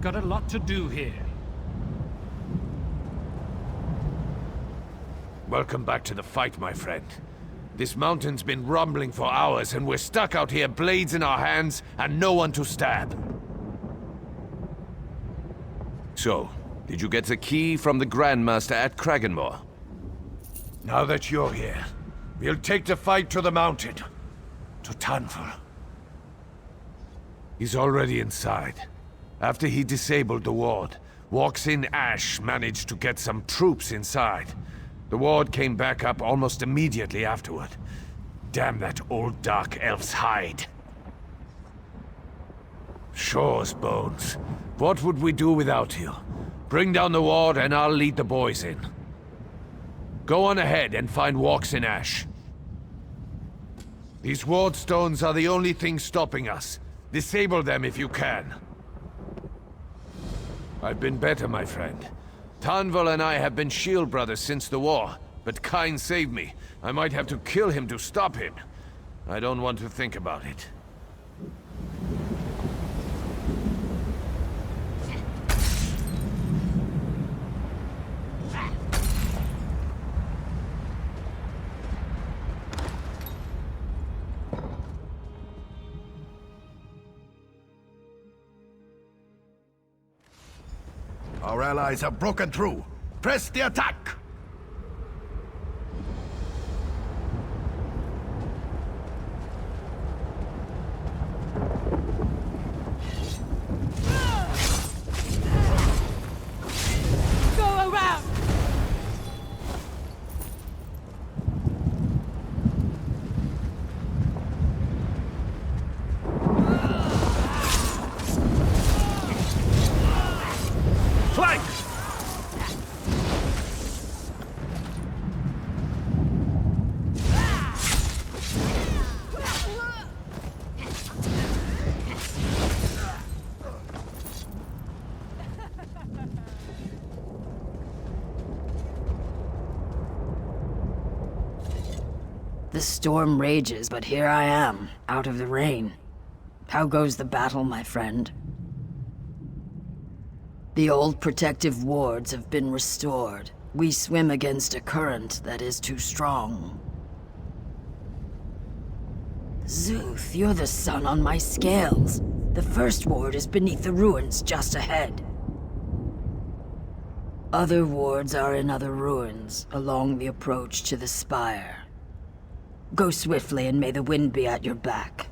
I've got a lot to do here. Welcome back to the fight, my friend. This mountain's been rumbling for hours, and we're stuck out here, blades in our hands, and no one to stab. So, did you get the key from the Grandmaster at Kraganmore? Now that you're here, we'll take the fight to the mountain. To Tamriel. He's already inside. After he disabled the ward, Walks in Ash managed to get some troops inside. The ward came back up almost immediately afterward. Damn that old dark elf's hide. Shore's bones. What would we do without you? Bring down the ward and I'll lead the boys in. Go on ahead and find Walks in Ash. These ward stones are the only thing stopping us. Disable them if you can. I've been better, my friend. Tamriel and I have been shield brothers since the war, but Kyne saved me. I might have to kill him to stop him. I don't want to think about it. Our allies have broken through. Press the attack! Go around! Flank! The storm rages, but here I am, out of the rain. How goes the battle, my friend? The old protective wards have been restored. We swim against a current that is too strong. Zuth, you're the sun on my scales. The first ward is beneath the ruins just ahead. Other wards are in other ruins, along the approach to the Spire. Go swiftly and may the wind be at your back.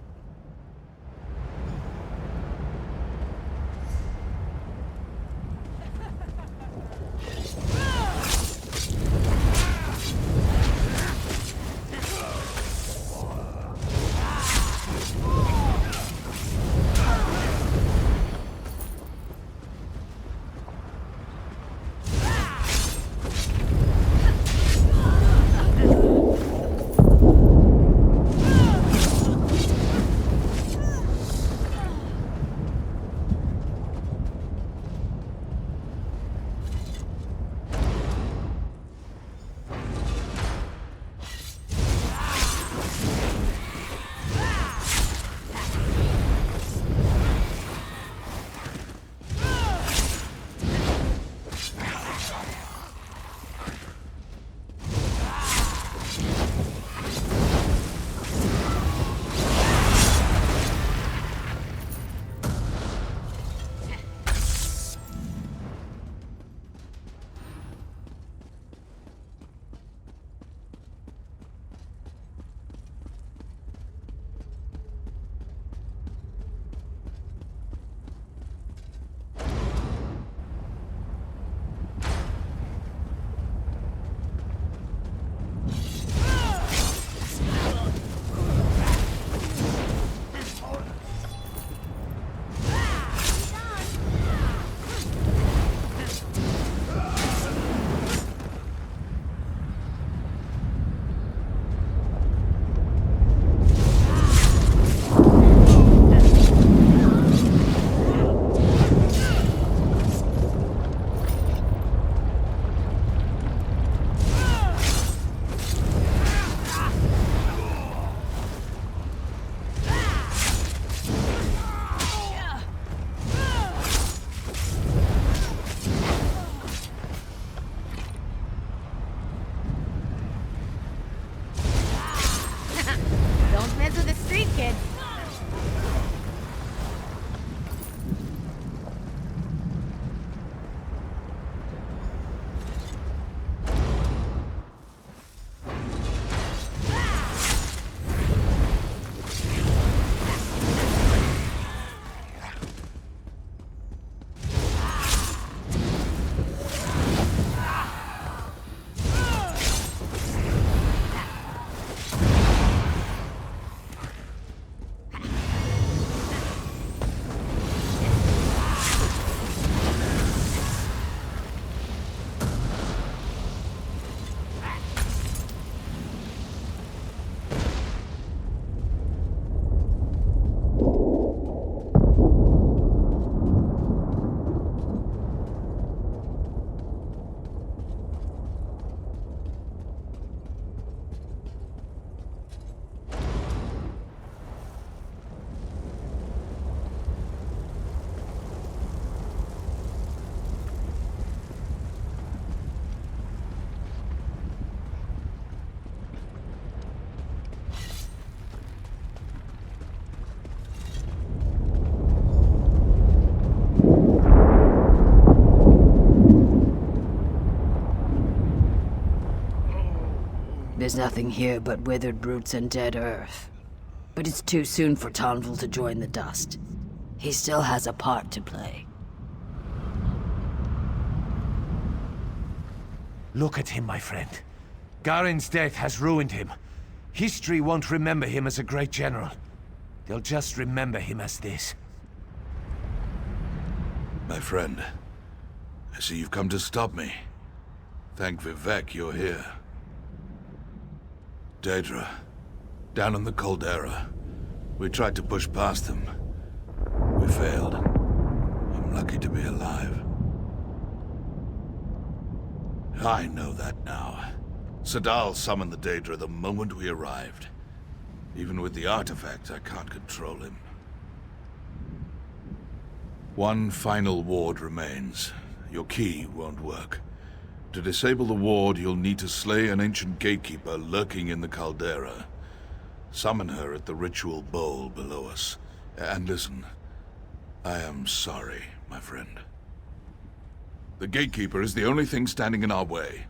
is nothing here but withered roots and dead earth. But it's too soon for Tonville to join the dust. He still has a part to play. Look at him, my friend. Garen's death has ruined him. History won't remember him as a great general. They'll just remember him as this. My friend, I see you've come to stop me. Thank Vivek you're here. Daedra, down in the caldera. We tried to push past them. We failed. I'm lucky to be alive. I know that now. Sadal summoned the Daedra the moment we arrived. Even with the artifact, I can't control him. One final ward remains. Your key won't work. To disable the ward, you'll need to slay an ancient gatekeeper lurking in the caldera. Summon her at the ritual bowl below us. And listen, I am sorry, my friend. The gatekeeper is the only thing standing in our way.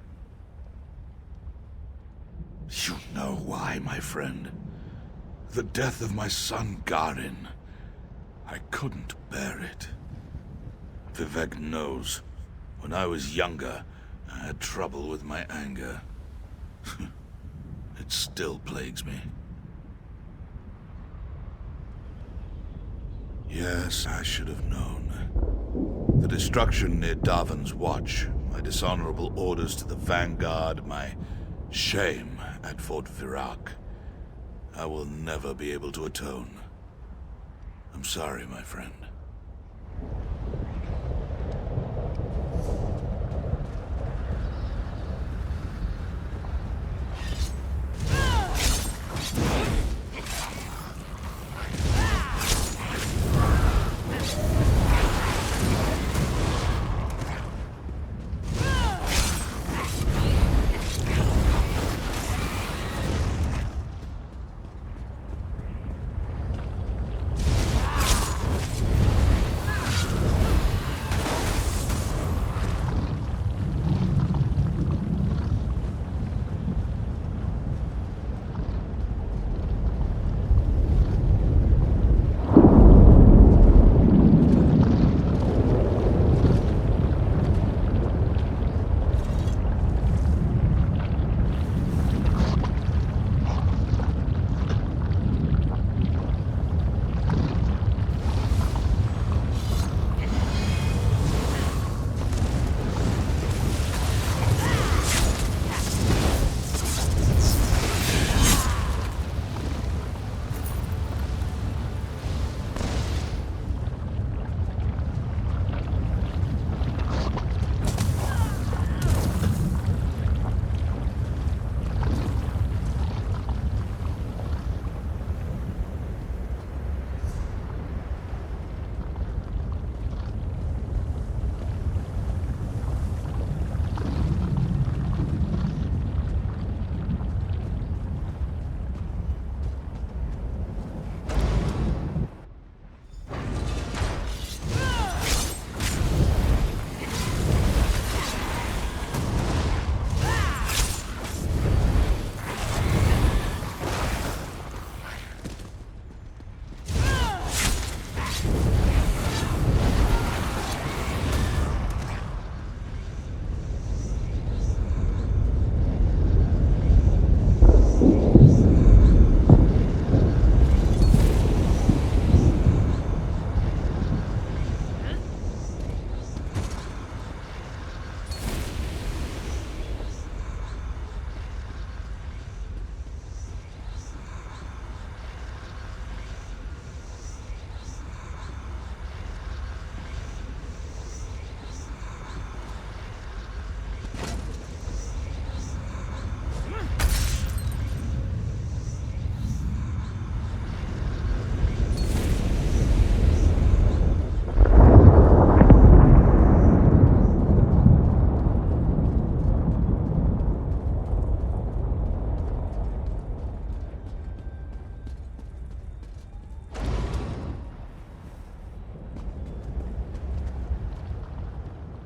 You know why, my friend. The death of my son, Garen. I couldn't bear it. Vivek knows. When I was younger, I had trouble with my anger. It still plagues me. Yes, I should have known. The destruction near Darvan's Watch, my dishonorable orders to the Vanguard, my shame at Fort Virac. I will never be able to atone. I'm sorry, my friend.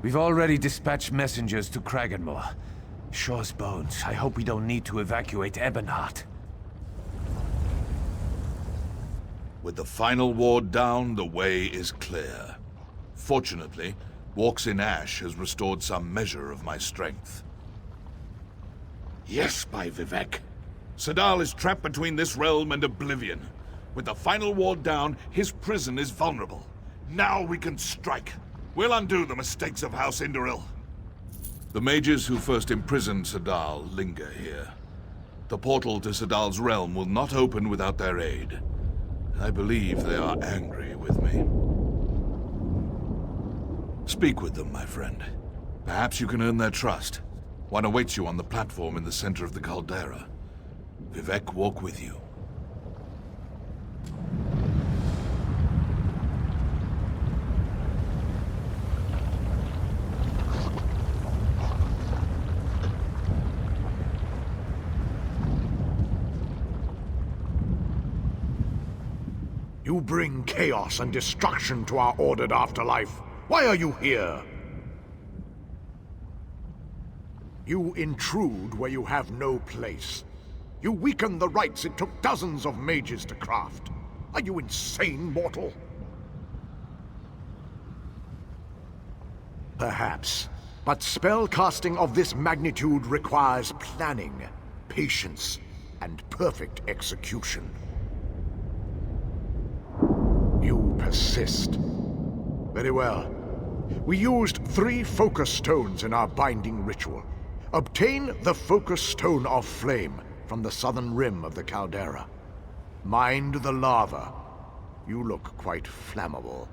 We've already dispatched messengers to Kraganmore. Sure's bones. I hope we don't need to evacuate Ebonheart. With the final ward down, the way is clear. Fortunately, Walks in Ash has restored some measure of my strength. Yes, by Vivek. Sadal is trapped between this realm and oblivion. With the final ward down, his prison is vulnerable. Now we can strike. We'll undo the mistakes of House Indoril. The mages who first imprisoned Sadal linger here. The portal to Sadal's realm will not open without their aid. I believe they are angry with me. Speak with them, my friend. Perhaps you can earn their trust. One awaits you on the platform in the center of the caldera. Vivek walk with you. You bring chaos and destruction to our ordered afterlife. Why are you here? You intrude where you have no place. You weaken the rites it took dozens of mages to craft. Are you insane, mortal? Perhaps. But spell casting of this magnitude requires planning, patience, and perfect execution. You persist. Very well. We used 3 focus stones in our binding ritual. Obtain the focus stone of flame from the southern rim of the caldera. Mind the lava. You look quite flammable.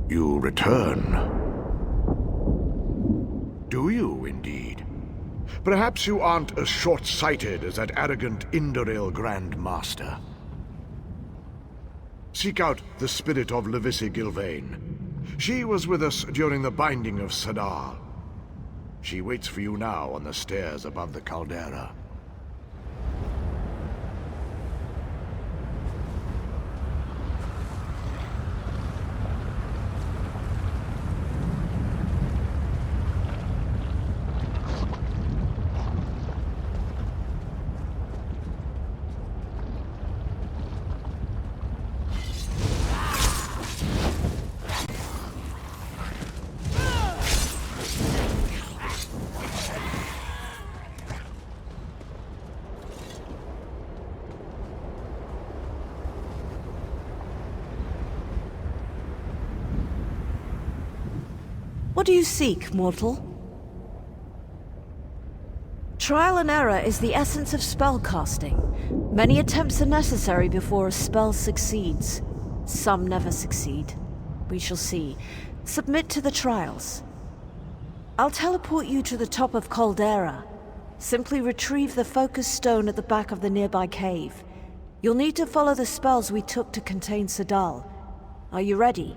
You return. Do you, indeed? Perhaps you aren't as short-sighted as that arrogant Indoril Grand Master. Seek out the spirit of Levisi Gilvain. She was with us during the binding of Sadal. She waits for you now on the stairs above the caldera. What do you seek, mortal? Trial and error is the essence of spellcasting. Many attempts are necessary before a spell succeeds. Some never succeed. We shall see. Submit to the trials. I'll teleport you to the top of Caldera. Simply retrieve the focus stone at the back of the nearby cave. You'll need to follow the spells we took to contain Sadal. Are you ready?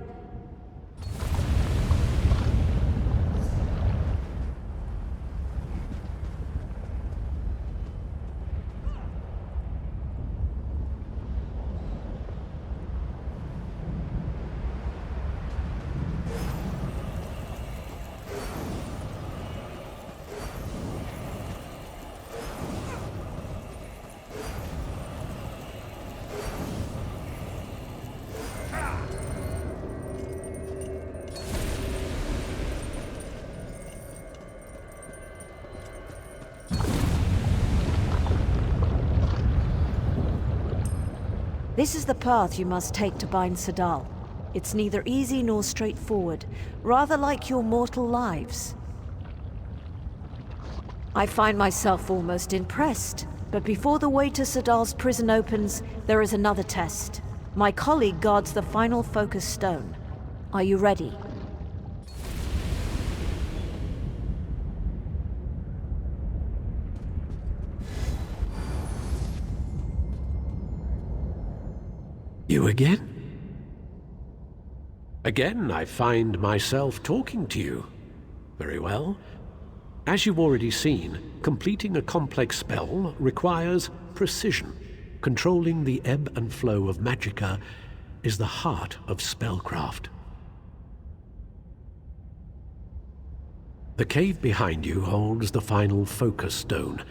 This is the path you must take to bind Sadal. It's neither easy nor straightforward, rather like your mortal lives. I find myself almost impressed, but before the way to Sadal's prison opens, there is another test. My colleague guards the final focus stone. Are you ready? You again? Again, I find myself talking to you. Very well. As you've already seen, completing a complex spell requires precision. Controlling the ebb and flow of magicka is the heart of spellcraft. The cave behind you holds the final focus stone.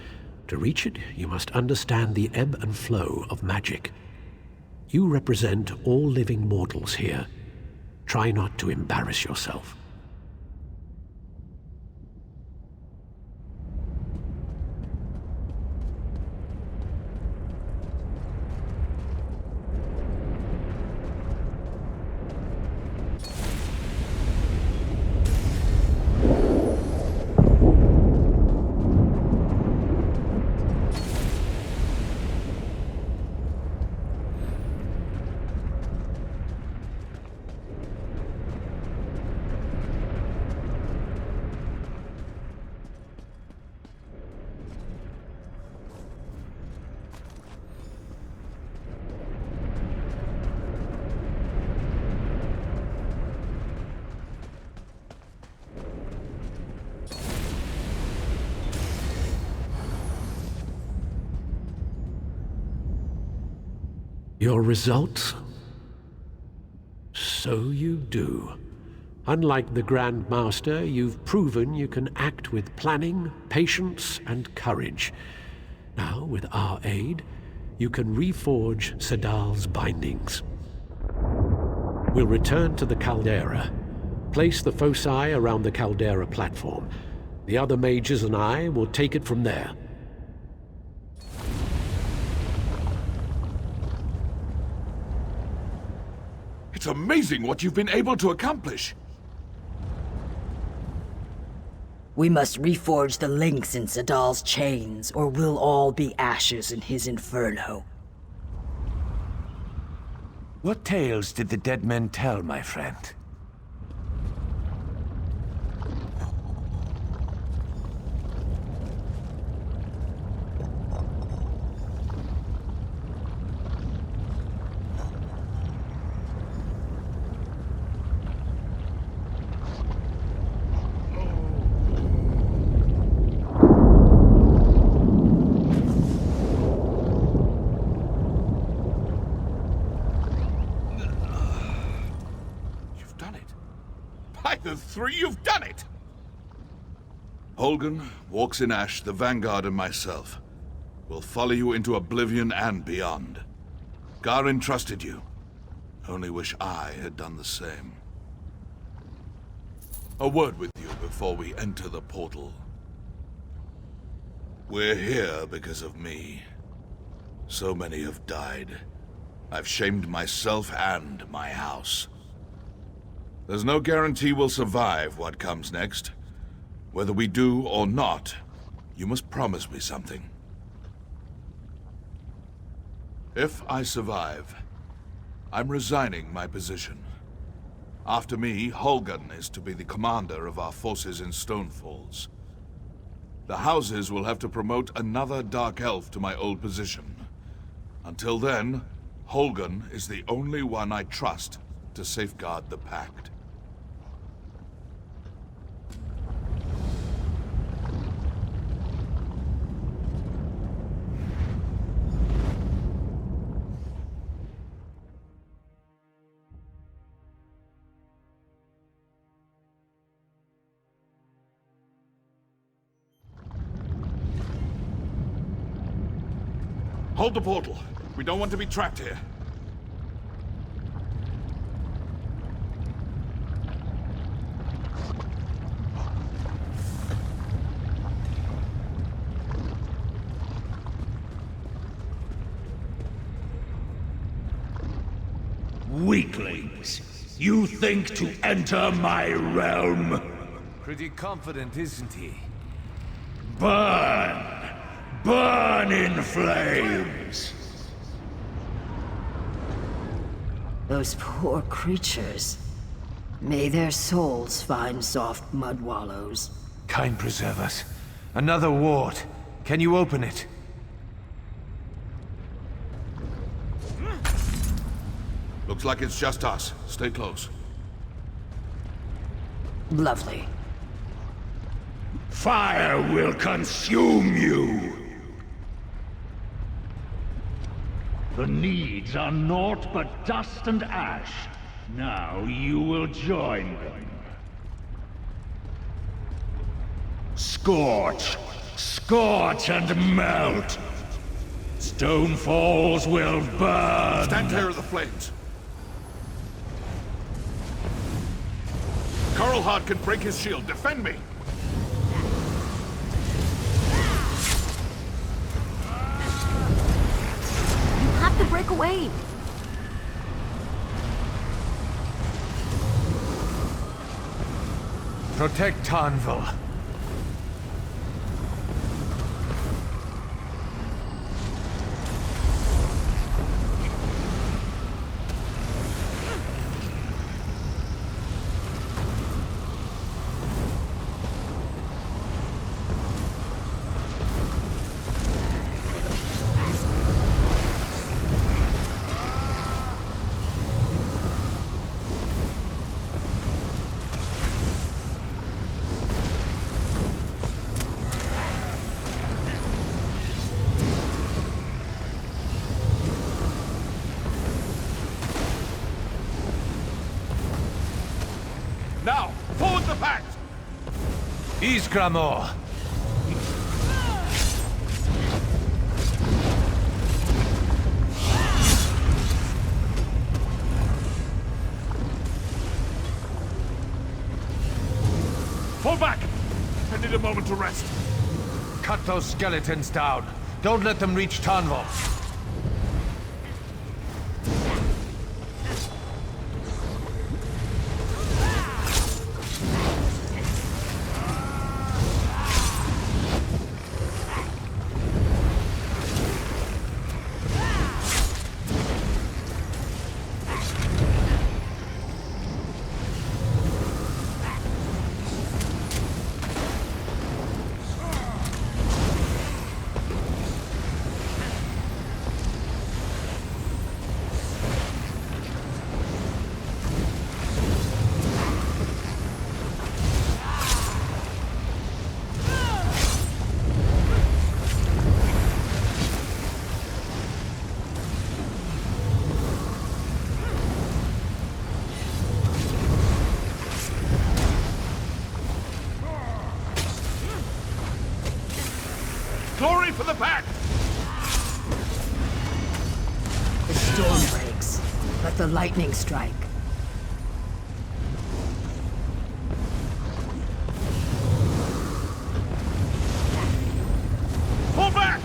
To reach it, you must understand the ebb and flow of magic. You represent all living mortals here. Try not to embarrass yourself. Your results? So you do. Unlike the Grand Master, you've proven you can act with planning, patience, and courage. Now, with our aid, you can reforge Sadal's bindings. We'll return to the caldera. Place the foci around the caldera platform. The other mages and I will take it from there. It's amazing what you've been able to accomplish. We must reforge the links in Sadal's chains, or we'll all be ashes in his inferno. What tales did the dead men tell, my friend? The three, you've done it! Holgan, Walks in Ash, the Vanguard, and myself will follow you into oblivion and beyond. Garin trusted you. Only wish I had done the same. A word with you before we enter the portal. We're here because of me. So many have died. I've shamed myself and my house. There's no guarantee we'll survive what comes next. Whether we do or not, you must promise me something. If I survive, I'm resigning my position. After me, Holgan is to be the commander of our forces in Stonefalls. The houses will have to promote another Dark Elf to my old position. Until then, Holgan is the only one I trust to safeguard the Pact. Hold the portal. We don't want to be trapped here. Weaklings! You think to enter my realm? Pretty confident, isn't he? Burn! Burn in flames! Those poor creatures. May their souls find soft mud wallows. Kind preserve us. Another ward. Can you open it? Looks like it's just us. Stay close. Lovely. Fire will consume you! The needs are naught but dust and ash. Now you will join them. Scorch! Scorch and melt! Stone falls will burn! Stand clear of the flames. Coralhard can break his shield. Defend me! You have to break away! Protect Tamriel. Now, forward the pact! Isgramor! Fall back! I need a moment to rest. Cut those skeletons down. Don't let them reach Tamriel. Glory for the pact! The storm breaks. Let the lightning strike. Fall back!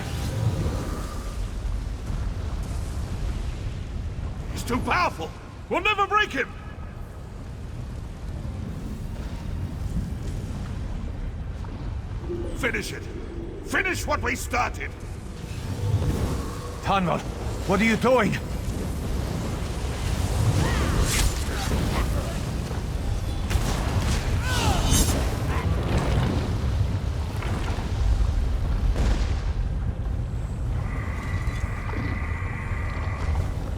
He's too powerful! We'll never break him! Finish it! Finish what we started! Tamriel, what are you doing?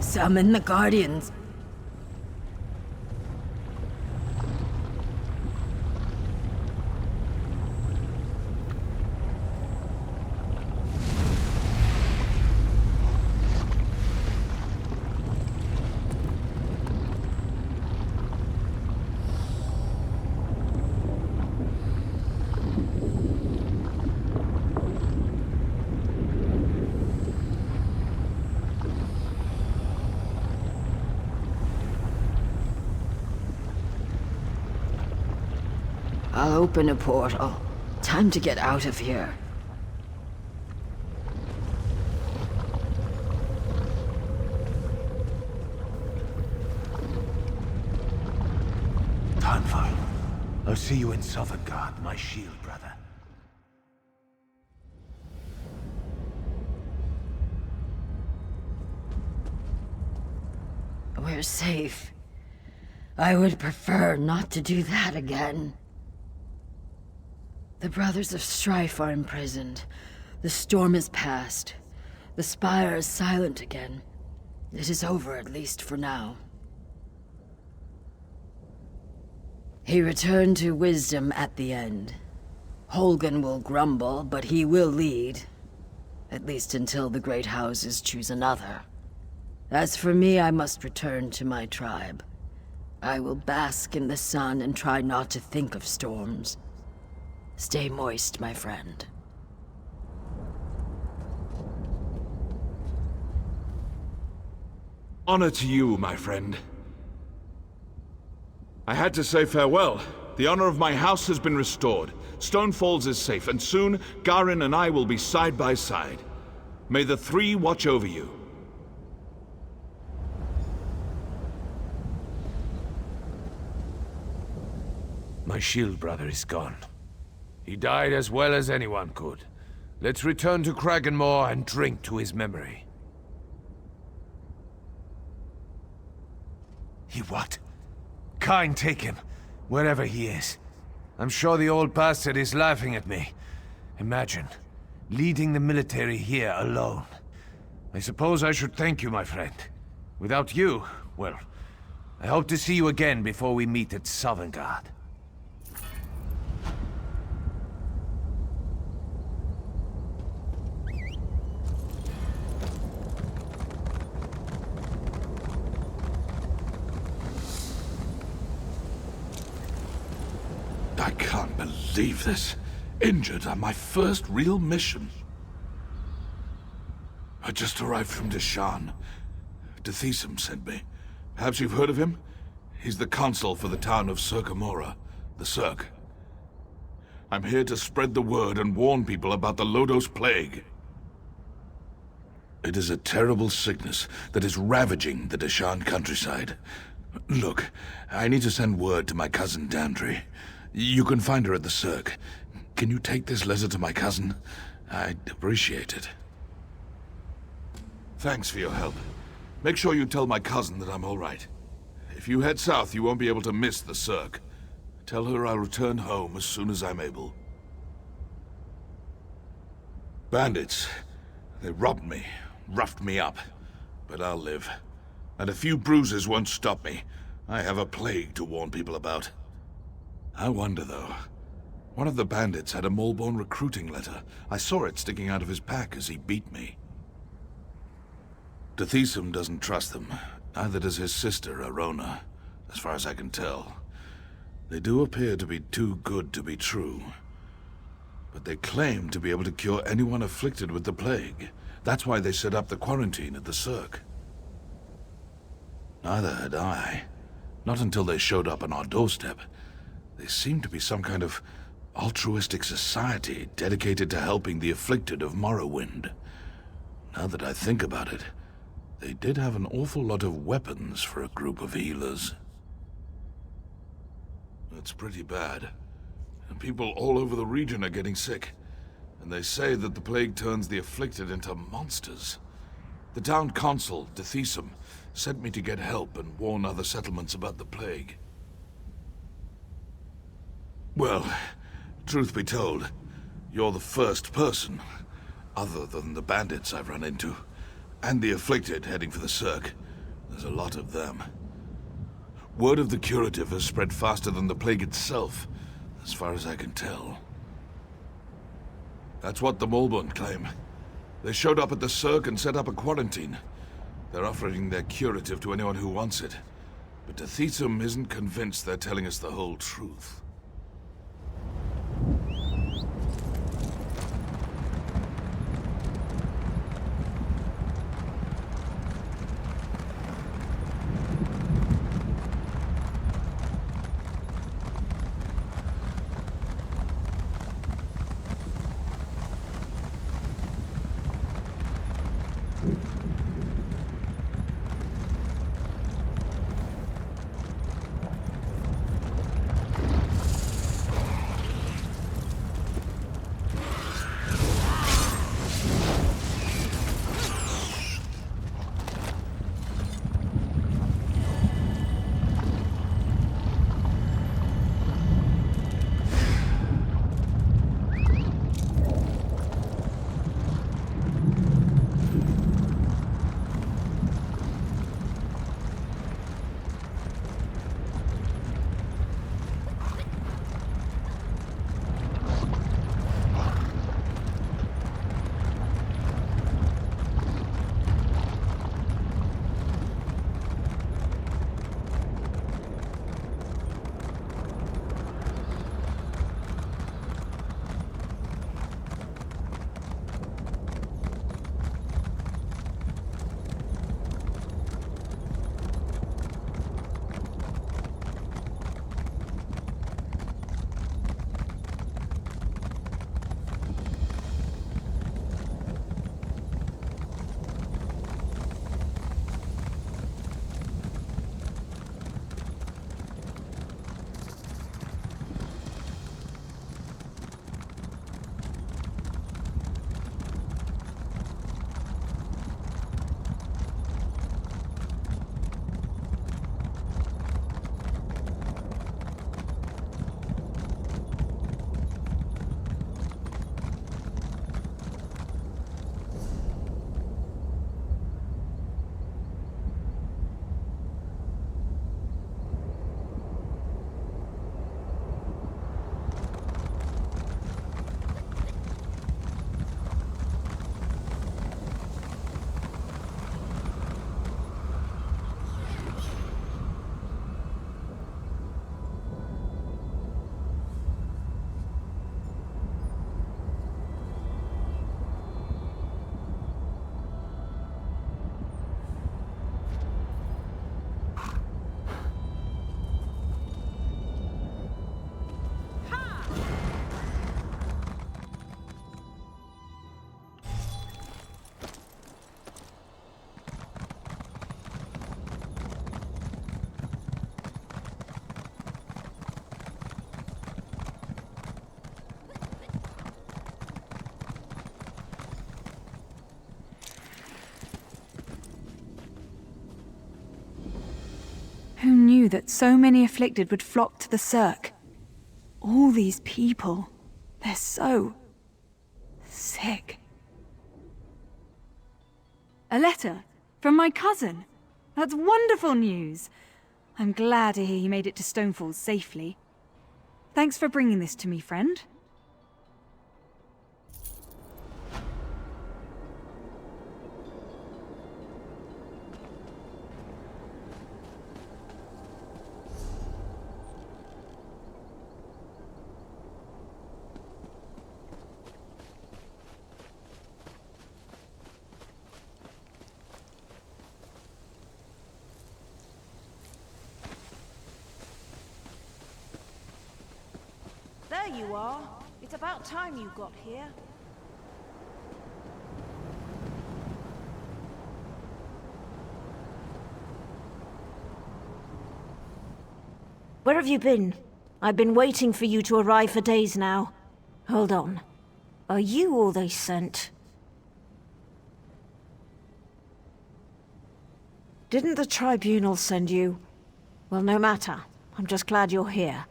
Summon the Guardians. I'll open a portal. Time to get out of here. I'll see you in Sovngarde, my shield brother. We're safe. I would prefer not to do that again. The Brothers of Strife are imprisoned. The storm is past. The Spire is silent again. It is over, at least for now. He returned to wisdom at the end. Holgan will grumble, but he will lead. At least until the great houses choose another. As for me, I must return to my tribe. I will bask in the sun and try not to think of storms. Stay moist, my friend. Honor to you, my friend. I had to say farewell. The honor of my house has been restored. Stone Falls is safe, and soon, Garin and I will be side by side. May the Three watch over you. My shield brother is gone. He died as well as anyone could. Let's return to Kraganmore and drink to his memory. He what? Kyne, take him, wherever he is. I'm sure the old bastard is laughing at me. Imagine, leading the military here alone. I suppose I should thank you, my friend. Without you, well, I hope to see you again before we meet at Sovngarde. I can't believe this. Injured on my first real mission. I just arrived from Deshaan. Deshaan sent me. Perhaps you've heard of him? He's the consul for the town of Circamora, the Cirque. I'm here to spread the word and warn people about the Llodos Plague. It is a terrible sickness that is ravaging the Deshaan countryside. Look, I need to send word to my cousin Dandri. You can find her at the Cirque. Can you take this letter to my cousin? I'd appreciate it. Thanks for your help. Make sure you tell my cousin that I'm all right. If you head south, you won't be able to miss the Cirque. Tell her I'll return home as soon as I'm able. Bandits. They robbed me, roughed me up. But I'll live. And a few bruises won't stop me. I have a plague to warn people about. I wonder, though. One of the bandits had a Maulborn recruiting letter. I saw it sticking out of his pack as he beat me. Deshaan doesn't trust them. Neither does his sister, Arona, as far as I can tell. They do appear to be too good to be true. But they claim to be able to cure anyone afflicted with the plague. That's why they set up the quarantine at the Cirque. Neither had I. Not until they showed up on our doorstep. They seem to be some kind of altruistic society dedicated to helping the afflicted of Morrowind. Now that I think about it, they did have an awful lot of weapons for a group of healers. That's pretty bad. And people all over the region are getting sick. And they say that the plague turns the afflicted into monsters. The town consul, Deshaan, sent me to get help and warn other settlements about the plague. Well, truth be told, you're the first person, other than the bandits I've run into, and the afflicted heading for the Cirque. There's a lot of them. Word of the curative has spread faster than the plague itself, as far as I can tell. That's what the Maulborn claim. They showed up at the Cirque and set up a quarantine. They're offering their curative to anyone who wants it. But Deshaan isn't convinced they're telling us the whole truth. Who knew that so many afflicted would flock to the Cirque? All these people, they're so sick. A letter from my cousin. That's wonderful news. I'm glad to hear he made it to Stonefalls safely. Thanks for bringing this to me, friend. There you are. It's about time you got here. Where have you been? I've been waiting for you to arrive for days now. Hold on. Are you all they sent? Didn't the Tribunal send you? Well, no matter. I'm just glad you're here.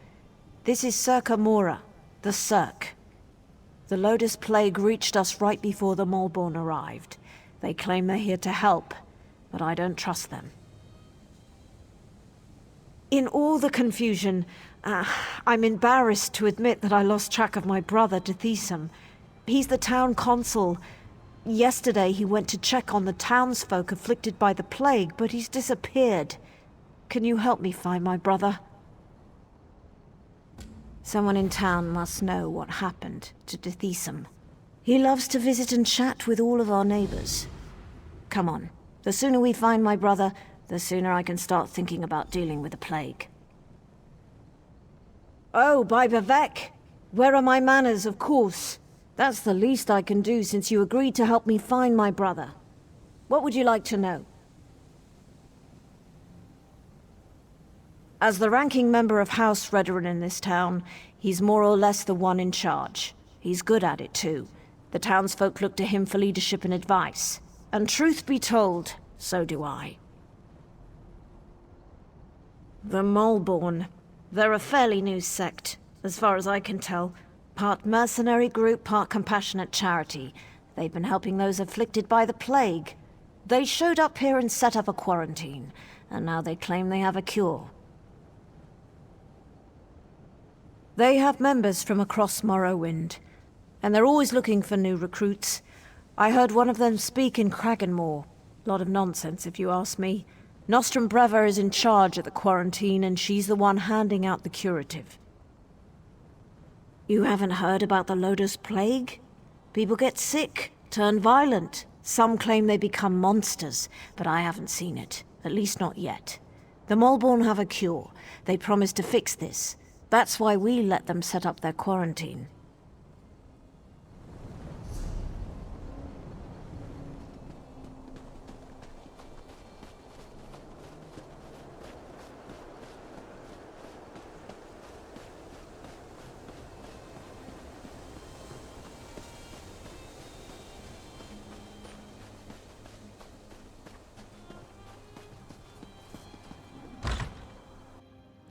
This is Circa Mora, the Cirque. The Llodos Plague reached us right before the Maulborn arrived. They claim they're here to help, but I don't trust them. In all the confusion, I'm embarrassed to admit that I lost track of my brother, Deshaan. He's the town consul. Yesterday he went to check on the townsfolk afflicted by the plague, but he's disappeared. Can you help me find my brother? Someone in town must know what happened to Deshaan. He loves to visit and chat with all of our neighbors. Come on. The sooner we find my brother, the sooner I can start thinking about dealing with the plague. Oh, by Bavek! Where are my manners, of course? That's the least I can do since you agreed to help me find my brother. What would you like to know? As the ranking member of House Redoran in this town, he's more or less the one in charge. He's good at it too. The townsfolk look to him for leadership and advice. And truth be told, so do I. The Maulborn. They're a fairly new sect, as far as I can tell. Part mercenary group, part compassionate charity. They've been helping those afflicted by the plague. They showed up here and set up a quarantine, and now they claim they have a cure. They have members from across Morrowind, and they're always looking for new recruits. I heard one of them speak in Kraganmore. Lot of nonsense, if you ask me. Nostrum Breva is in charge of the quarantine, and she's the one handing out the curative. You haven't heard about the Llodos Plague? People get sick, turn violent. Some claim they become monsters, but I haven't seen it. At least not yet. The Maulborn have a cure. They promised to fix this. That's why we let them set up their quarantine.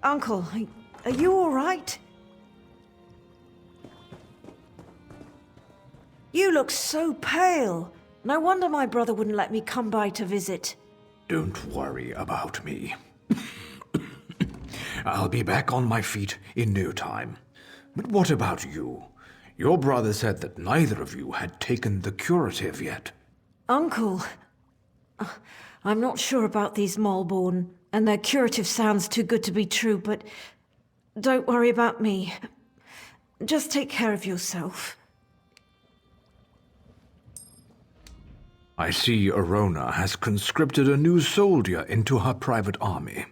Uncle, are you all right? You look so pale. No wonder my brother wouldn't let me come by to visit. Don't worry about me. I'll be back on my feet in no time. But what about you? Your brother said that neither of you had taken the curative yet. Uncle, I'm not sure about these Maulborn, and their curative sounds too good to be true, but don't worry about me. Just take care of yourself. I see Arona has conscripted a new soldier into her private army.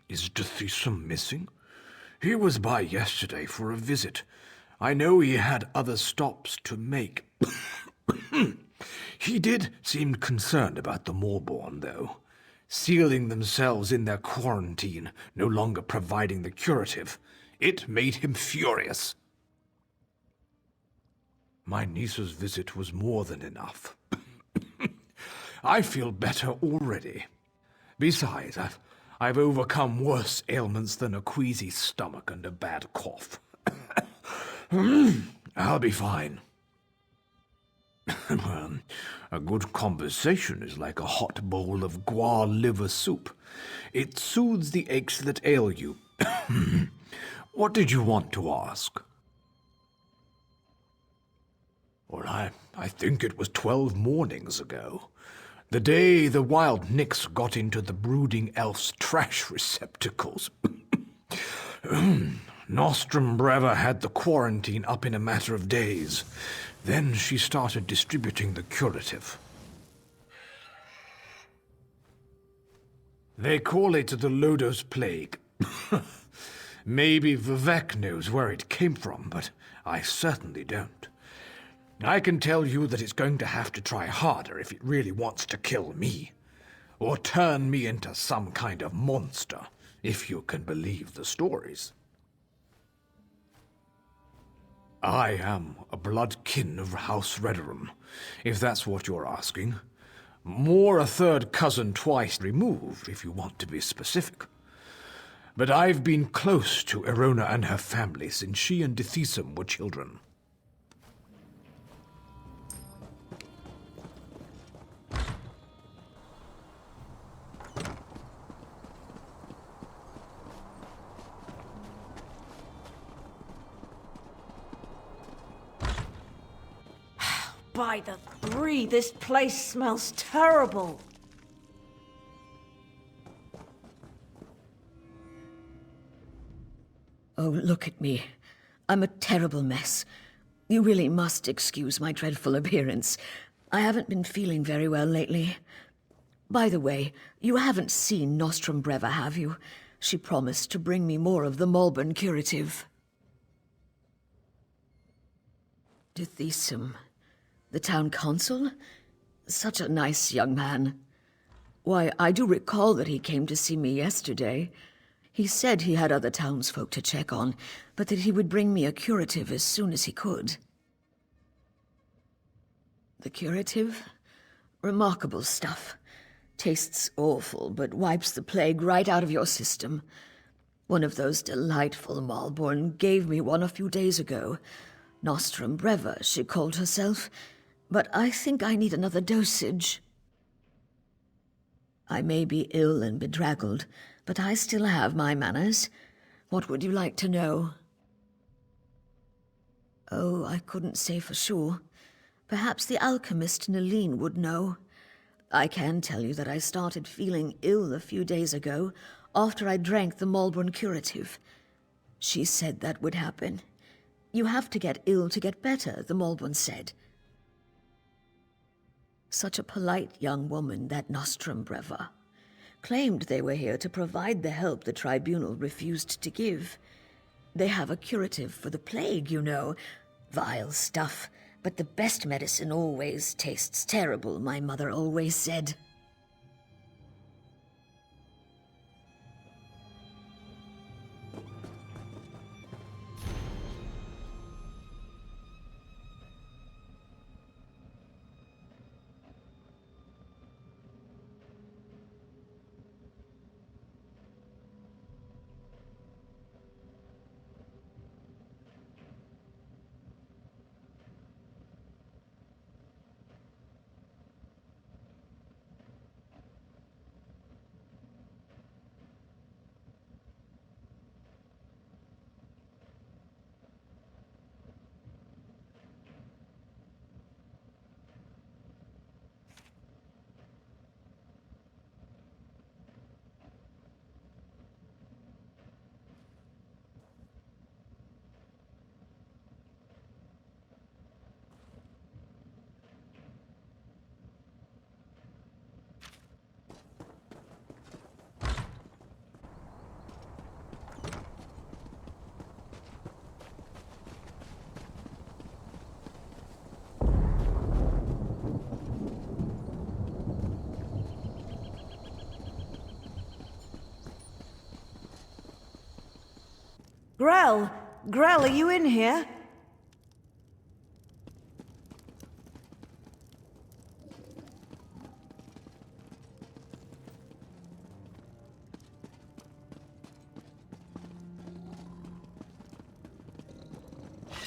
Is Deshaan missing? He was by yesterday for a visit. I know he had other stops to make. He did seem concerned about the Maulborn, though. Sealing themselves in their quarantine, no longer providing the curative. It made him furious. My niece's visit was more than enough. I feel better already. Besides, I've overcome worse ailments than a queasy stomach and a bad cough. I'll be fine. A good conversation is like a hot bowl of guar liver soup. It soothes the aches that ail you. What did you want to ask? Well, I think it was 12 mornings ago. The day the wild Nyx got into the brooding elf's trash receptacles. Nostrum Breva had the quarantine up in a matter of days. Then she started distributing the curative. They call it the Llodos Plague. Maybe Vivek knows where it came from, but I certainly don't. I can tell you that it's going to have to try harder if it really wants to kill me. Or turn me into some kind of monster, if you can believe the stories. I am a blood kin of House Redorum, if that's what you're asking. More a third cousin twice removed, if you want to be specific. But I've been close to Erona and her family since she and Dethisum were children. By the three, this place smells terrible. Oh, look at me. I'm a terrible mess. You really must excuse my dreadful appearance. I haven't been feeling very well lately. By the way, you haven't seen Nostrum Breva, have you? She promised to bring me more of the Maulborn curative. Dethisum. The town consul? Such a nice young man. Why, I do recall that he came to see me yesterday. He said he had other townsfolk to check on, but that he would bring me a curative as soon as he could. The curative? Remarkable stuff. Tastes awful, but wipes the plague right out of your system. One of those delightful Maulborn gave me one a few days ago. Nostrum Breva, she called herself. But I think I need another dosage. I may be ill and bedraggled, but I still have my manners. What would you like to know? Oh, I couldn't say for sure. Perhaps the alchemist Nalene would know. I can tell you that I started feeling ill a few days ago after I drank the Maulborn curative. She said that would happen. You have to get ill to get better, the Maulborn said. Such a polite young woman, that Nostrum Breva. Claimed they were here to provide the help the tribunal refused to give. They have a curative for the plague, you know. Vile stuff, but the best medicine always tastes terrible, my mother always said. Grell! Grell, are you in here?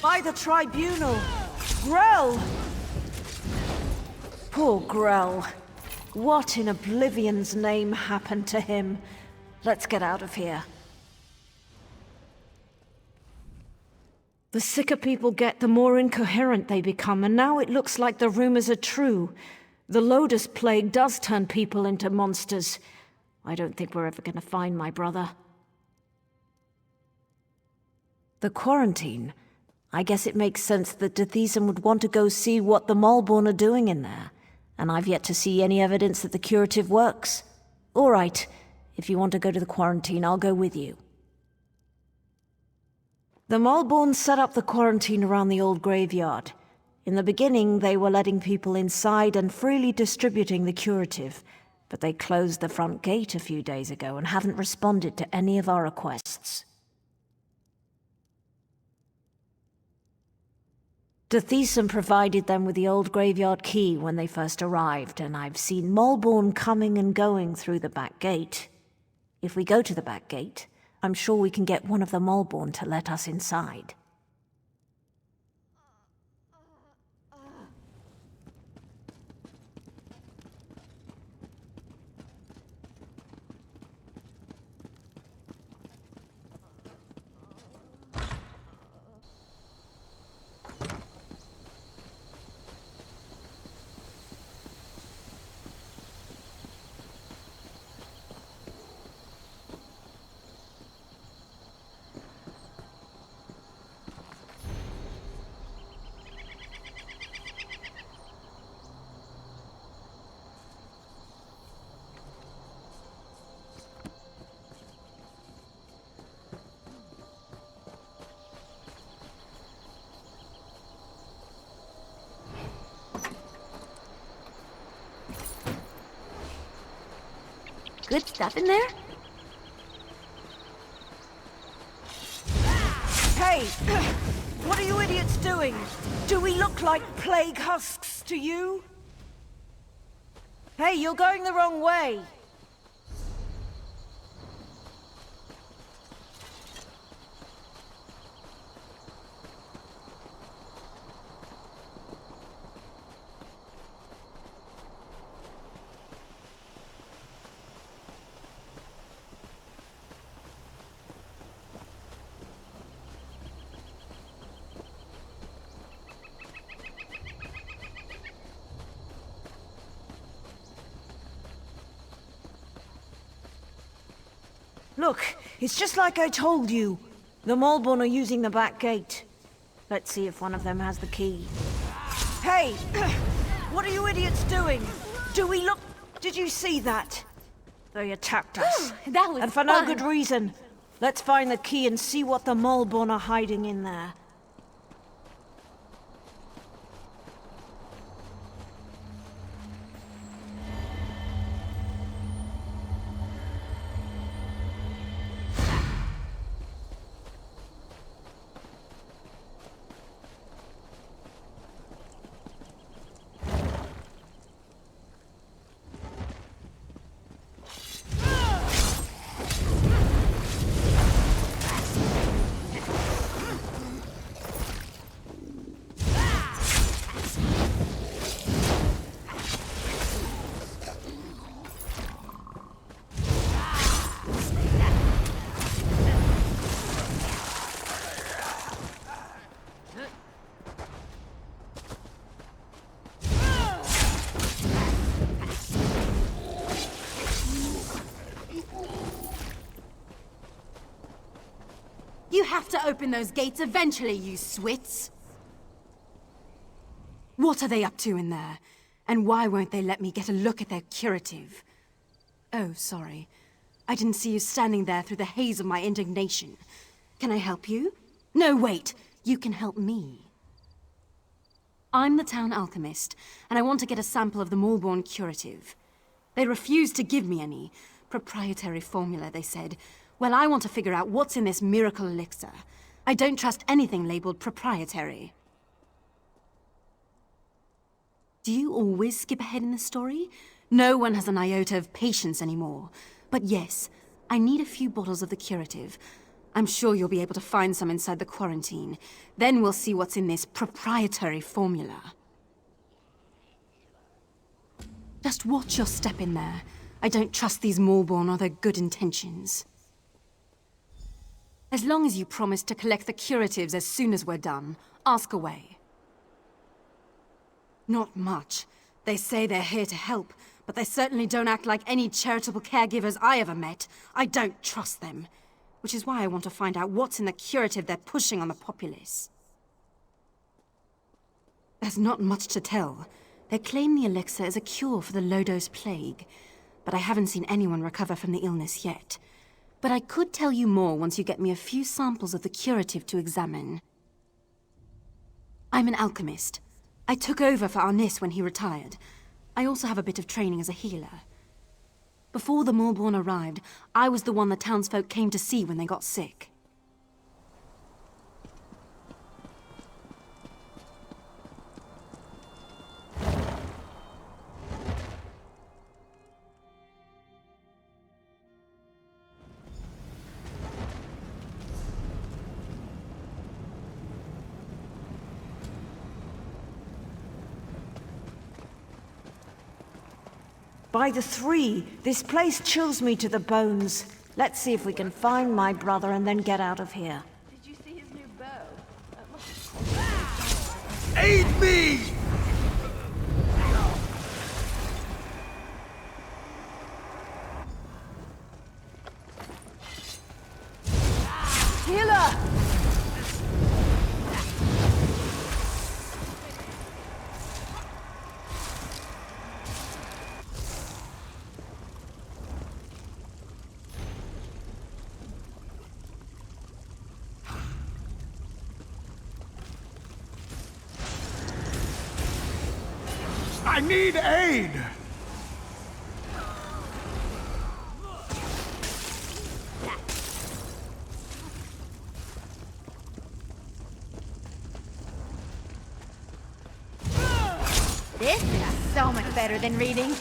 By the tribunal! Grell! Poor Grell. What in Oblivion's name happened to him? Let's get out of here. The sicker people get, the more incoherent they become, and now it looks like the rumors are true. The Llodos Plague does turn people into monsters. I don't think we're ever gonna find my brother. The quarantine. I guess it makes sense that Deshaan would want to go see what the Maulborn are doing in there. And I've yet to see any evidence that the curative works. All right, if you want to go to the quarantine, I'll go with you. The Maulborn set up the quarantine around the old graveyard. In the beginning, they were letting people inside and freely distributing the curative, but they closed the front gate a few days ago and haven't responded to any of our requests. Deshaan provided them with the old graveyard key when they first arrived, and I've seen Maulborn coming and going through the back gate. If we go to the back gate, I'm sure we can get one of the Maulborn to let us inside. Good stuff in there? Hey! What are you idiots doing? Do we look like plague husks to you? Hey, you're going the wrong way! Look, it's just like I told you. The Maulborn are using the back gate. Let's see if one of them has the key. Hey! What are you idiots doing? Do we look... Did you see that? They attacked us. That was And for fun. no good reason. Let's find the key and see what the Maulborn are hiding in there. You have to open those gates eventually, you swits! What are they up to in there? And why won't they let me get a look at their curative? Oh, sorry. I didn't see you standing there through the haze of my indignation. Can I help you? No, wait! You can help me. I'm the town alchemist, and I want to get a sample of the Maulborn curative. They refused to give me any. Proprietary formula, they said. Well, I want to figure out what's in this miracle elixir. I don't trust anything labeled proprietary. Do you always skip ahead in the story? No one has an iota of patience anymore. But yes, I need a few bottles of the curative. I'm sure you'll be able to find some inside the quarantine. Then we'll see what's in this proprietary formula. Just watch your step in there. I don't trust these Maulborn or their good intentions. As long as you promise to collect the curatives as soon as we're done, ask away. Not much. They say they're here to help, but they certainly don't act like any charitable caregivers I ever met. I don't trust them. Which is why I want to find out what's in the curative they're pushing on the populace. There's not much to tell. They claim the elixir is a cure for the Llodos Plague, but I haven't seen anyone recover from the illness yet. But I could tell you more once you get me a few samples of the curative to examine. I'm an alchemist. I took over for Arnis when he retired. I also have a bit of training as a healer. Before the Maulborn arrived, I was the one the townsfolk came to see when they got sick. By the three, this place chills me to the bones. Let's see if we can find my brother and then get out of here. Did you see his new bow? Aid me! Healer! I need aid! This is so much better than reading.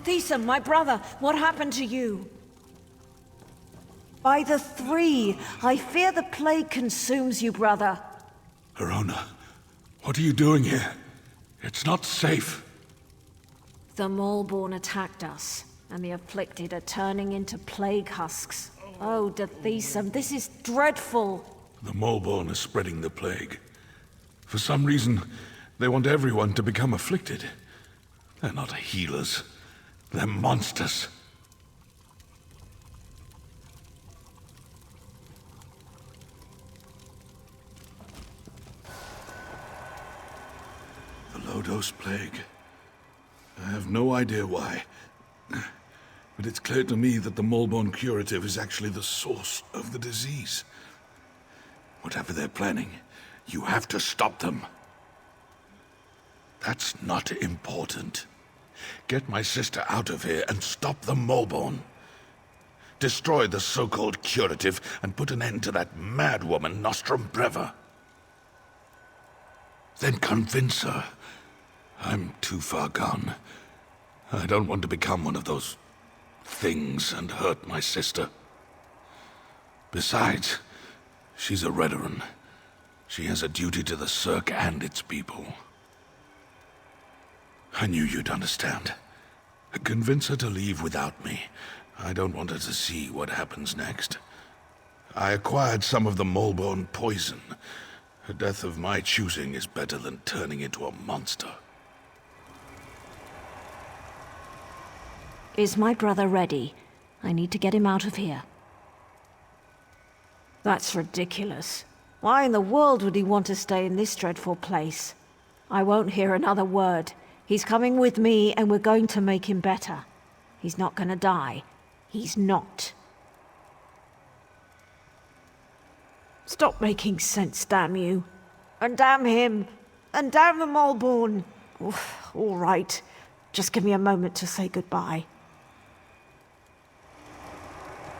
Deshaan, my brother, what happened to you? By the three, I fear the plague consumes you, brother. Arona, what are you doing here? It's not safe. The Maulborn attacked us, and the afflicted are turning into plague husks. Oh, Deshaan, this is dreadful. The Maulborn are spreading the plague. For some reason, they want everyone to become afflicted. They're not healers. They're monsters. The Llodos Plague. I have no idea why. But it's clear to me that the Maulborn curative is actually the source of the disease. Whatever they're planning, you have to stop them. That's not important. Get my sister out of here and stop the Maulborn. Destroy the so-called curative and put an end to that mad woman, Nostrum Breva. Then convince her. I'm too far gone. I don't want to become one of those things and hurt my sister. Besides, she's a Redoran. She has a duty to the Cirque and its people. I knew you'd understand. Convince her to leave without me. I don't want her to see what happens next. I acquired some of the Maulborn poison. A death of my choosing is better than turning into a monster. Is my brother ready? I need to get him out of here. That's ridiculous. Why in the world would he want to stay in this dreadful place? I won't hear another word. He's coming with me, and we're going to make him better. He's not gonna die. He's not. Stop making sense, damn you. And damn him. And damn the Maulborn. Oof, all right. Just give me a moment to say goodbye.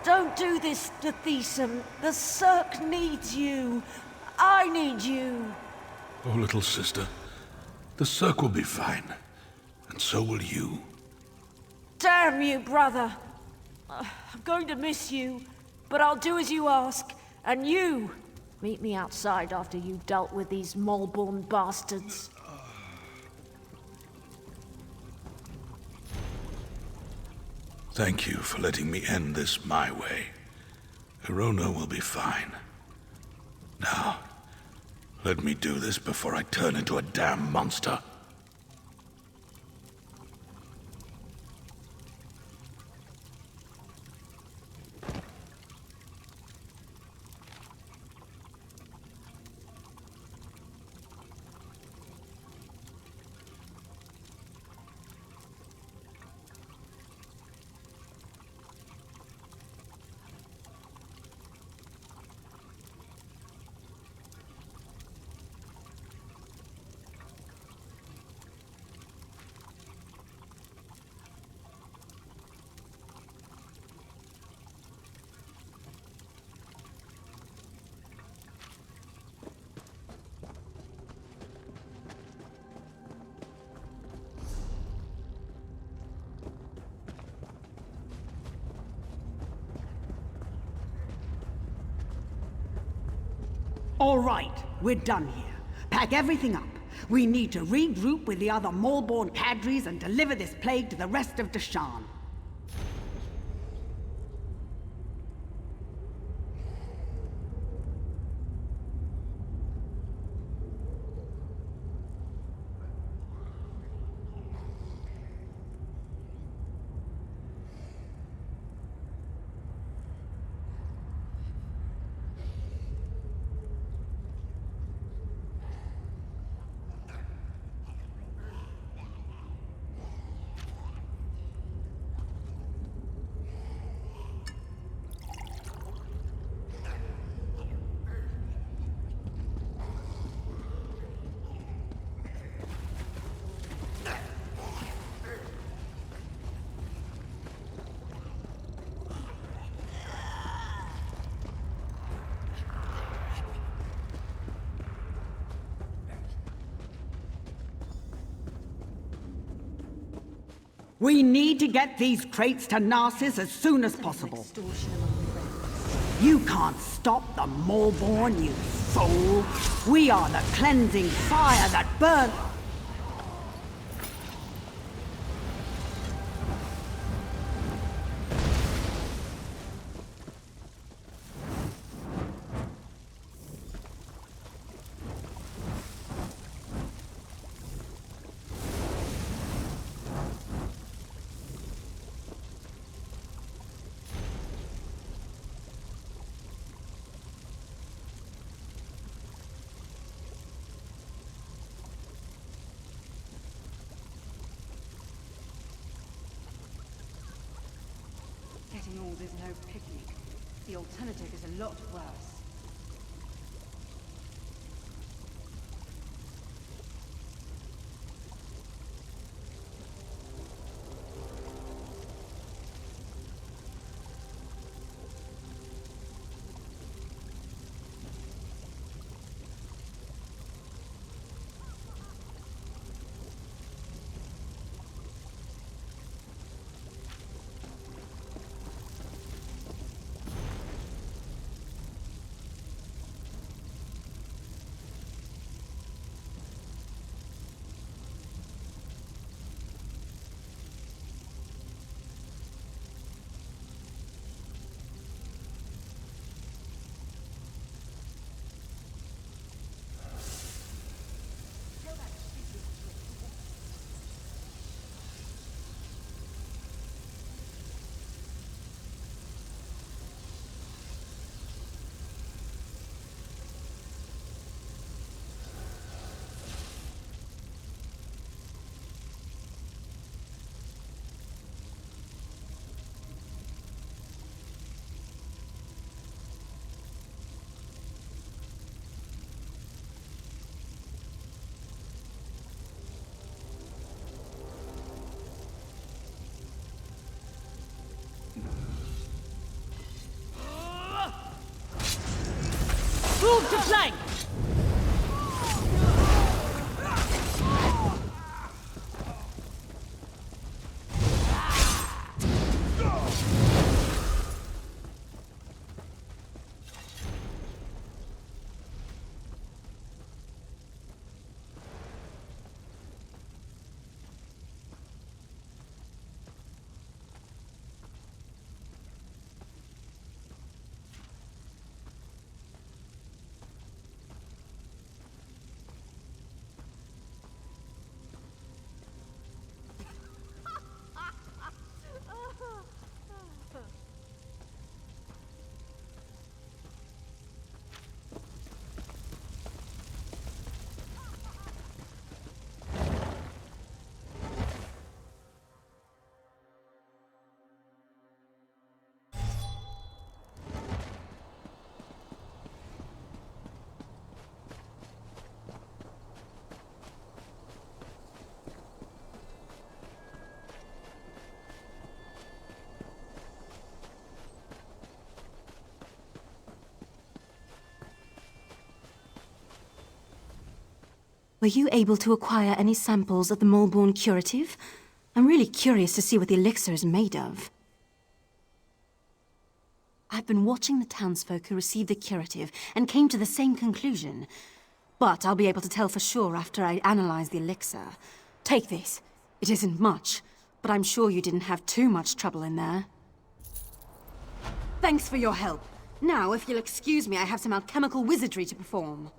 Don't do this, Deshaan. The Cirque needs you. I need you. Oh, little sister. The Cirque will be fine. And so will you. Damn you, brother. I'm going to miss you, but I'll do as you ask. And you, meet me outside after you've dealt with these Maulborn bastards. Thank you for letting me end this my way. Hirona will be fine. Now, let me do this before I turn into a damn monster. All right, we're done here. Pack everything up. We need to regroup with the other Maulborn cadres and deliver this plague to the rest of Deshaan. We need to get these crates to Narcissus as soon as possible. You can't stop the Maulborn, you fool! We are the cleansing fire that burns... Getting old is no picnic. The alternative is a lot worse. Move to flank! Were you able to acquire any samples of the Maulborn curative? I'm really curious to see what the elixir is made of. I've been watching the townsfolk who received the curative and came to the same conclusion. But I'll be able to tell for sure after I analyze the elixir. Take this. It isn't much, but I'm sure you didn't have too much trouble in there. Thanks for your help. Now, if you'll excuse me, I have some alchemical wizardry to perform.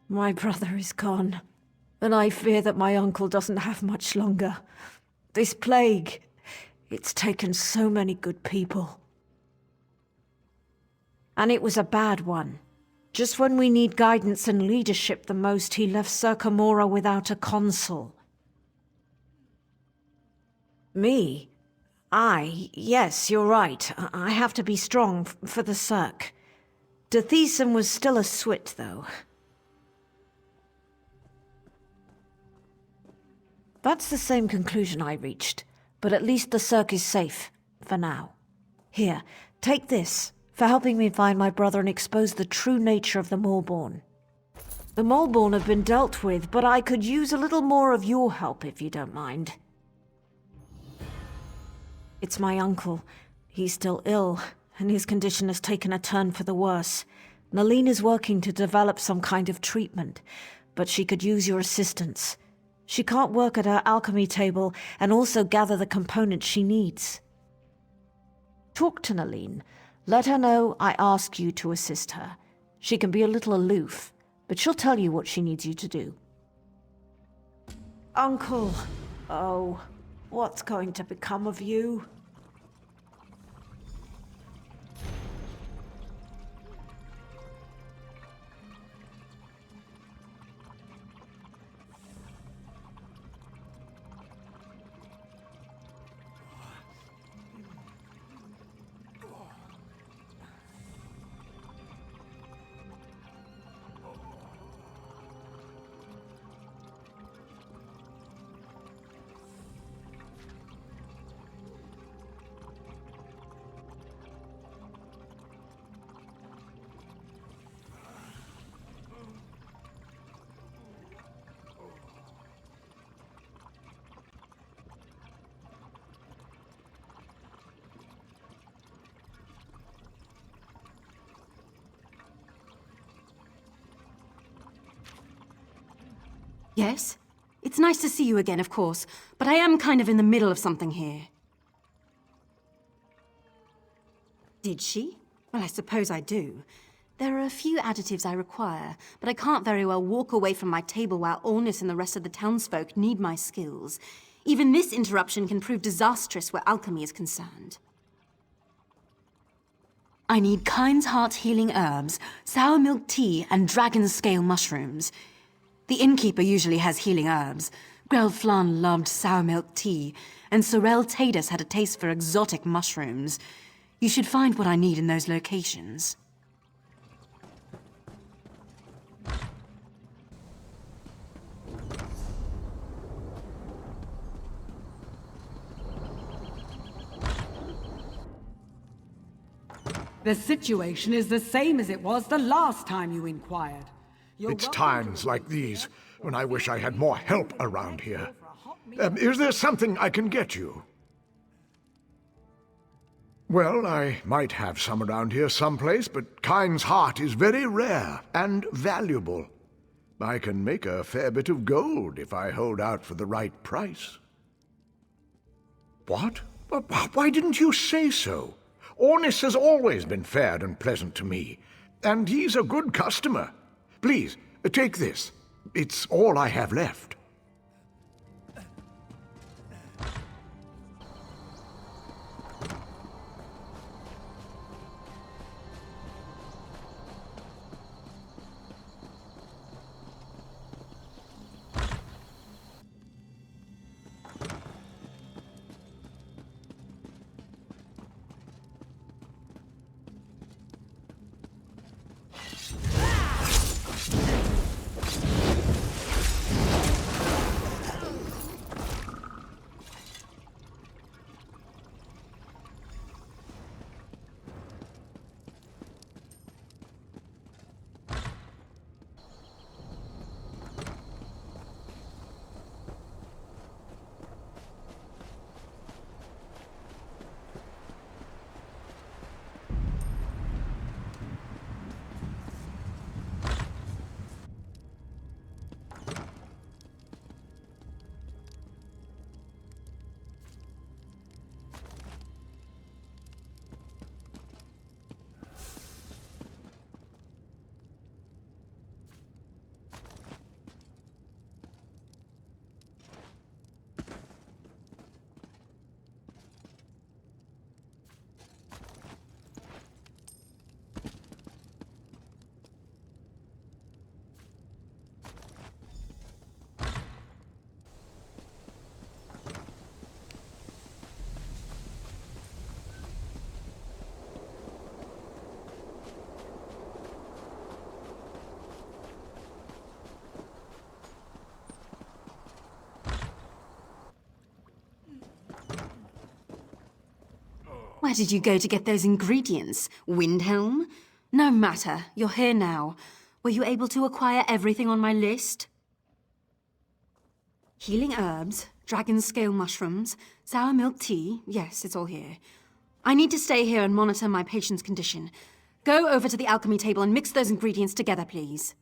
My brother is gone, and I fear that my uncle doesn't have much longer. This plague, it's taken so many good people. And it was a bad one. Just when we need guidance and leadership the most, he left Circamora without a consul. Me? Yes, you're right. I have to be strong for the Cirque. Dethesan was still a swit, though. That's the same conclusion I reached, but at least the Cirque is safe, for now. Here, take this, for helping me find my brother and expose the true nature of the Maulborn. The Maulborn have been dealt with, but I could use a little more of your help if you don't mind. It's my uncle. He's still ill, and his condition has taken a turn for the worse. Nalene is working to develop some kind of treatment, but she could use your assistance. She can't work at her alchemy table and also gather the components she needs. Talk to Nalene. Let her know I ask you to assist her. She can be a little aloof, but she'll tell you what she needs you to do. Uncle, oh, what's going to become of you? Yes? It's nice to see you again, of course, but I am kind of in the middle of something here. Did she? Well, I suppose I do. There are a few additives I require, but I can't very well walk away from my table while Ornis and the rest of the townsfolk need my skills. Even this interruption can prove disastrous where alchemy is concerned. I need Kind's Heart healing herbs, sour milk tea, and dragon scale mushrooms. The innkeeper usually has healing herbs. Grelflan loved sour milk tea, and Sorel Tadas had a taste for exotic mushrooms. You should find what I need in those locations. The situation is the same as it was the last time you inquired. It's times like these when I wish I had more help around here. Is there something I can get you? Well, I might have some around here someplace, but Kyne's heart is very rare and valuable. I can make a fair bit of gold if I hold out for the right price. What? Why didn't you say so? Ornis has always been fair and pleasant to me, and he's a good customer. Please, take this. It's all I have left. Where did you go to get those ingredients? Windhelm? No matter, you're here now. Were you able to acquire everything on my list? Healing herbs, dragon scale mushrooms, sour milk tea. Yes, it's all here. I need to stay here and monitor my patient's condition. Go over to the alchemy table and mix those ingredients together, please.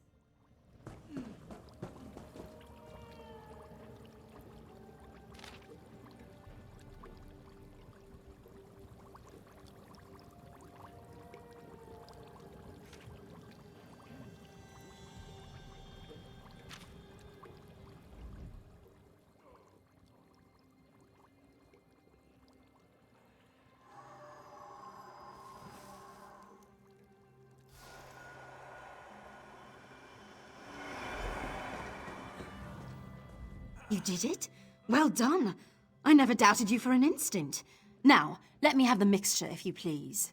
You did it? Well done. I never doubted you for an instant. Now, let me have the mixture, if you please.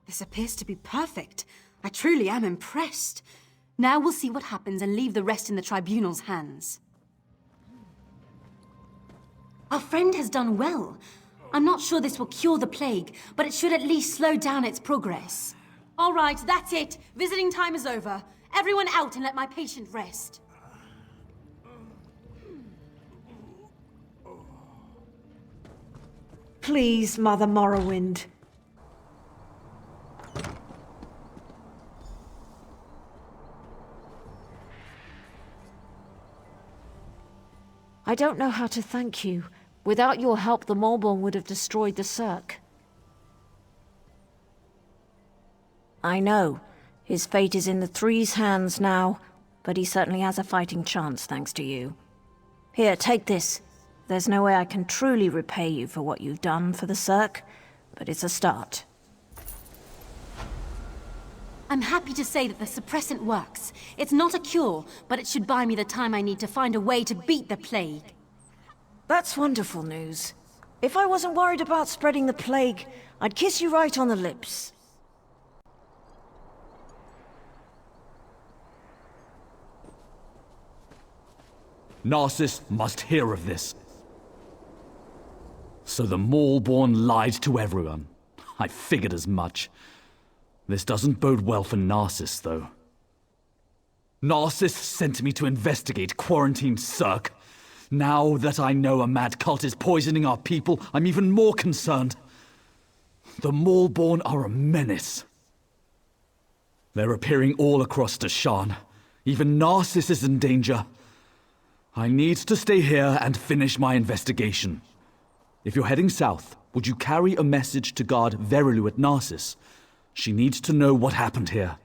This appears to be perfect. I truly am impressed. Now we'll see what happens and leave the rest in the Tribunal's hands. Our friend has done well. I'm not sure this will cure the plague, but it should at least slow down its progress. All right, that's it. Visiting time is over. Everyone out and let my patient rest. Please, Mother Morrowind. I don't know how to thank you. Without your help, the Maulborn would have destroyed the Cirque. I know. His fate is in the Three's hands now, but he certainly has a fighting chance thanks to you. Here, take this. There's no way I can truly repay you for what you've done for the Cirque, but it's a start. I'm happy to say that the suppressant works. It's not a cure, but it should buy me the time I need to find a way to beat the plague. That's wonderful news. If I wasn't worried about spreading the plague, I'd kiss you right on the lips. Narcissus must hear of this. So the Maulborn lied to everyone. I figured as much. This doesn't bode well for Narcissus, though. Narcissus sent me to investigate quarantined Cirque. Now that I know a mad cult is poisoning our people, I'm even more concerned. The Maulborn are a menace. They're appearing all across Deshaan. Even Narcissus is in danger. I need to stay here and finish my investigation. If you're heading south, would you carry a message to guard Verilu at Narcissus? She needs to know what happened here.